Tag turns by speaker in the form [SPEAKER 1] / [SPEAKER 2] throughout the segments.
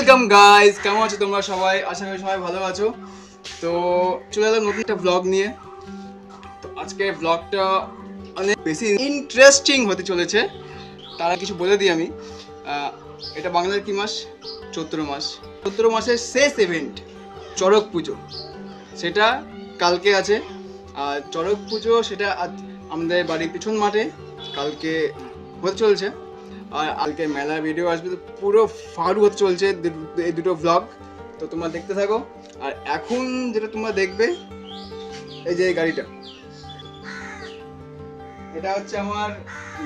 [SPEAKER 1] Welcome guys, কেমন আছো তোমরা সবাই? আশা করি সবাই ভালো আছো। তো চলে এলাম নতুন একটা ব্লগ নিয়ে। তো আজকে ব্লগটা অনেক বেশি ইন্টারেস্টিং হতে চলেছে। তারা কিছু বলে দিই আমি। এটা বাংলার কি মাস? চৈত্র মাস। চৈত্র মাসের শেষ ইভেন্ট চড়ক পুজো, সেটা কালকে আছে। আর চড়ক পুজো সেটা আমাদের বাড়ির পিছন মাঠে কালকে হতে চলছে। আর কালকে মেলার ভিডিও আসবে, তো পুরো ফাড়ু হতে চলছে এই দুটো ব্লগ। তো তোমরা দেখতে থাকো। আর এখন যেটা তোমরা দেখবে, এই যে এই গাড়িটা, এটা হচ্ছে আমার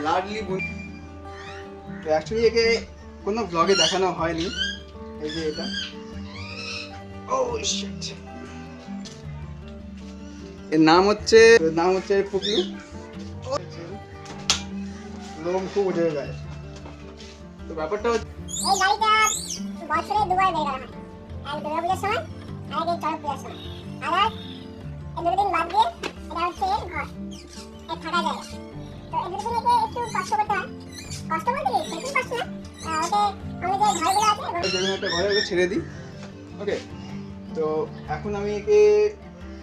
[SPEAKER 1] লাডলি বন্ধু। তো অ্যাকচুয়ালি একে কোনো ব্লগে দেখানো হয়নি। এই যে এটা, ও শিট, এর নাম হচ্ছে ফুকলু। লোম খুব উঠে যায়। তো ব্যাপারটা হচ্ছে
[SPEAKER 2] এই গাড়িটা বছরে দুবার বের করা হয়, এক দুর্গাপূজার সময় আর এক চড়ক পূজার সময়। আর এই দুদিন বাদ দিয়ে এটা হচ্ছে এর ঘর, এর থাকা জায়গা। তো এই দুদিন একটু কষ্ট করতে হয়, কষ্ট বলতে কি সেরকম কষ্ট না, ওতে আমাদের যে ঘরগুলো আছে
[SPEAKER 1] একটা ঘরে ওকে ছেড়ে দিই। ওকে, তো এখন আমি একে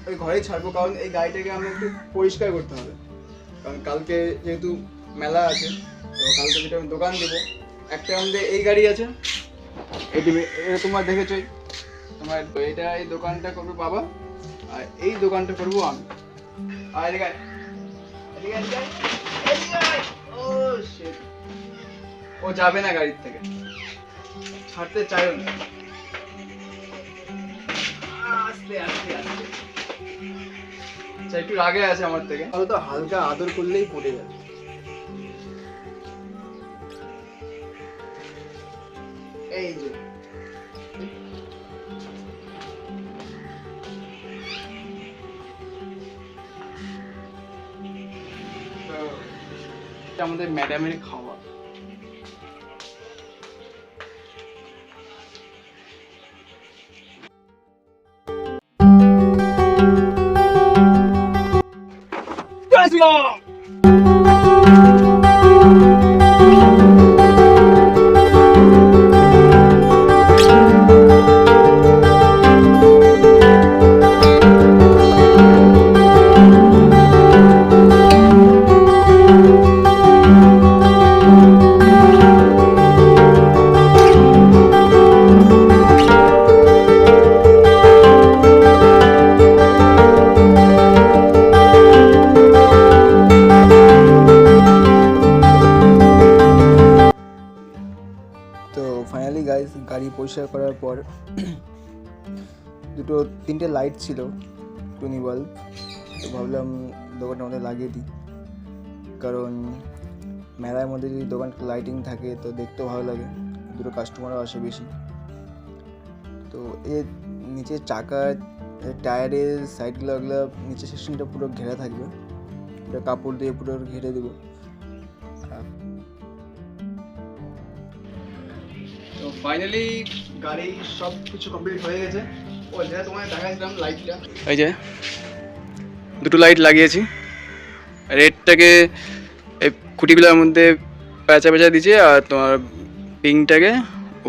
[SPEAKER 1] ওই ঘরেই ছাড়বো, কারণ এই গাড়িটাকে আমি একটু পরিষ্কার করতে হবে। কারণ কালকে যেহেতু মেলা আছে, তো কালকে যেটা আমি দোকান দেবো, একটা আমাদের এই গাড়ি আছে, এটা তোমার দেখেছোই। তোমার এটা এই দোকানটা করবে বাবা, আর এই দোকানটা করবো আমি। আর এদিকে আয়, এদিকে আয়, এদিকে আয়, এদিকে আয়। ও শিট, ও যাবে না গাড়ির থেকে, ছাড়তে চাইও না। আস্তে আস্তে আস্তে, আচ্ছা একটু রাগে আছে আমার থেকে, তো হালকা আদর করলেই পড়ে যাবে। এই যে এটা আমাদের ম্যাডামের খাওয়া। তো ফাইনালি গাইস, গাড়ি পরিষ্কার করার পর তিনটে লাইট ছিল, টুনি বাল্ব। তো ভাবলাম দোকানটার মধ্যে লাগিয়ে দিই, কারণ মেলার মধ্যে যদি দোকানটা লাইটিং থাকে তো দেখতেও ভালো লাগে, দুটো কাস্টমারও আসে বেশি। তো এর নিচে চাকার টায়ারের সাইডগুলো, ওগুলো নিচের সেকশনটা পুরো ঘেরা থাকবে, পুরো কাপড় দিয়ে পুরো ঘিরে দেবো। তো ফাইনালি গাড়ি সব কিছু কমপ্লিট হয়ে গেছে। ও যেটা তোমায় দেখাচ্ছিলাম লাইটটা, এই যে দুটো লাইট লাগিয়েছি। রেডটাকে এই খুঁটিগুলোর মধ্যে প্যাঁচা প্যাঁচা দিয়েছি, আর তোমার পিঙ্কটাকে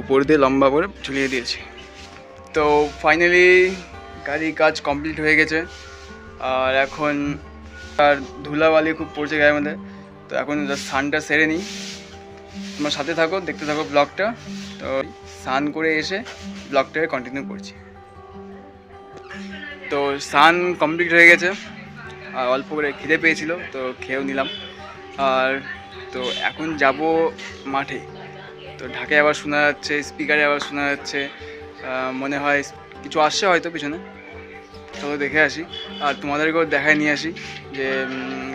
[SPEAKER 1] উপর দিয়ে লম্বা করে ঝুলিয়ে দিয়েছি। তো ফাইনালি গাড়ির কাজ কমপ্লিট হয়ে গেছে। আর এখন আর ধুলাবালি খুব পড়ছে গায়ের মধ্যে, তো এখন সানটা সেরে নিই। তোমার সাথে থাকো, দেখতে থাকো ব্লগটা। তো স্নান করে এসে ব্লগটাকে কন্টিনিউ করছি। তো স্নান কমপ্লিট হয়ে গেছে, আর অল্প করে খিদে পেয়েছিল, তো খেয়েও নিলাম। আর তো এখন যাব মাঠে। তো ঢাকে আবার শোনা যাচ্ছে, স্পিকারে আবার শোনা যাচ্ছে, মনে হয় কিছু আসছে হয়তো পিছনে। চলো দেখে আসি, আর তোমাদেরকেও দেখায় নিয়ে আসি যে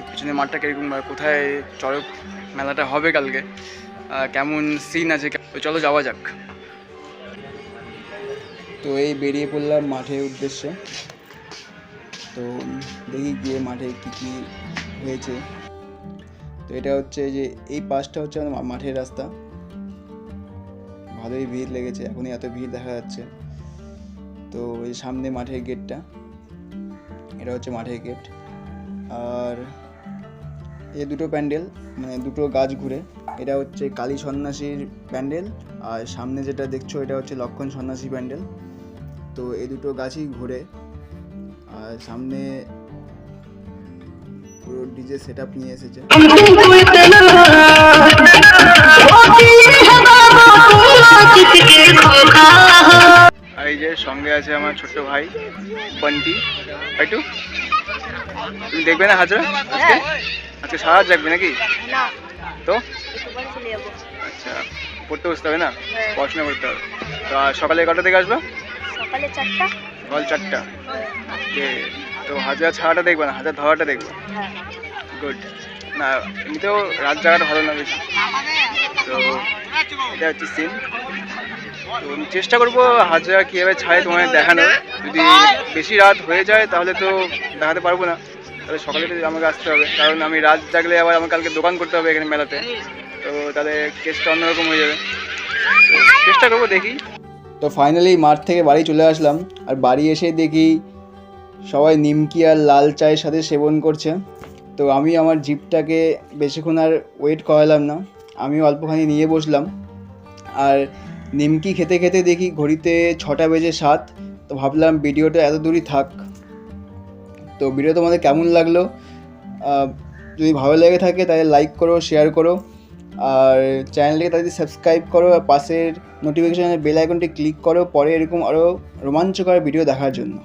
[SPEAKER 1] পিছনে মাঠটা কীরকম, কোথায় চড়ক মেলাটা হবে কালকে, কেমন সিন আছে। তো চলো যাওয়া যাক। তো এই বেরিয়ে পড়লাম মাঠের উদ্দেশ্যে। তো দেখি গিয়ে মাঠে কী কী হয়েছে। তো এটা হচ্ছে যে এই পাশটা হচ্ছে আমাদের মাঠের রাস্তা, ভালোই ভিড় লেগেছে, এখনই এত ভিড় দেখা যাচ্ছে। তো এই সামনে মাঠের গেটটা, এটা হচ্ছে মাঠের গেট। আর এই দুটো প্যান্ডেল, মানে দুটো গাছ ঘুরে এটা হচ্ছে কালী সন্ন্যাসীর প্যান্ডেল, আর সামনে যেটা দেখছো এটা হচ্ছে লক্ষণ সন্ন্যাসী প্যান্ডেল। তো এই দুটো গাছই ঘুরে, আর সামনে পুরো ডিজে সেট আপ নিয়ে এসেছে। আর এই যে সঙ্গে আছে আমার ছোট্ট ভাই বন্টি। একটু তুমি দেখবে না হাজরা আজকে? আজকে সারা রাত জাগবে নাকি?
[SPEAKER 3] না,
[SPEAKER 1] তো
[SPEAKER 3] একটু পরে চলে যাবো।
[SPEAKER 1] আচ্ছা, পড়তে বসতে হবে না?
[SPEAKER 3] হ্যাঁ।
[SPEAKER 1] পড়াশোনা করতে হবে। তো আর সকালে কটা থেকে আসবে?
[SPEAKER 3] সকালে 4টা।
[SPEAKER 1] সকাল 4টা। ওকে, তো হাজার ছাড়াটা দেখবে না, হাজার ধরাটা দেখবে।
[SPEAKER 3] হ্যাঁ।
[SPEAKER 1] গুড। না এমনিতেও রাত জাগাটা ভালো না বেশি। তো এটা হচ্ছে সিন। তো আমি চেষ্টা করবো হাজার কীভাবে ছাড়ে তোমায় দেখানোর। যদি বেশি রাত হয়ে যায় তাহলে তো দেখাতে পারবো না, তাহলে সকালে তো আমাকে আসতে হবে, কারণ আমি রাত জাগলে আবার আমার কালকে দোকান করতে হবে এখানে মেলাতে। তো তাহলে কেসটা অন্যরকম হয়ে যাবে। তো চেষ্টা করবো, দেখি। তো ফাইনালি মাঠ থেকে বাড়ি চলে আসলাম, আর বাড়ি এসে দেখি সবাই নিমকি আর লাল চায়ের সাথে সেবন করছে। তো আমি আমার জিপটাকে বেশিক্ষণ আর ওয়েট করালাম না, আমিও অল্পখানি নিয়ে বসলাম। আর নিমকি খেতে খেতে দেখি ঘড়িতে 6টা বেজে 7। তো ভাবলাম ভিডিওটা এত দূরই থাক। তো ভিডিও তোমাদের কেমন লাগলো? যদি ভালো লেগে থাকে তাহলে লাইক করো, শেয়ার করো, আর চ্যানেলটিকে তাদের সাবস্ক্রাইব করো, আর পাশের নোটিফিকেশনের বেল আইকনটি ক্লিক করো পরে এরকম আরও রোমাঞ্চকর ভিডিও দেখার জন্য।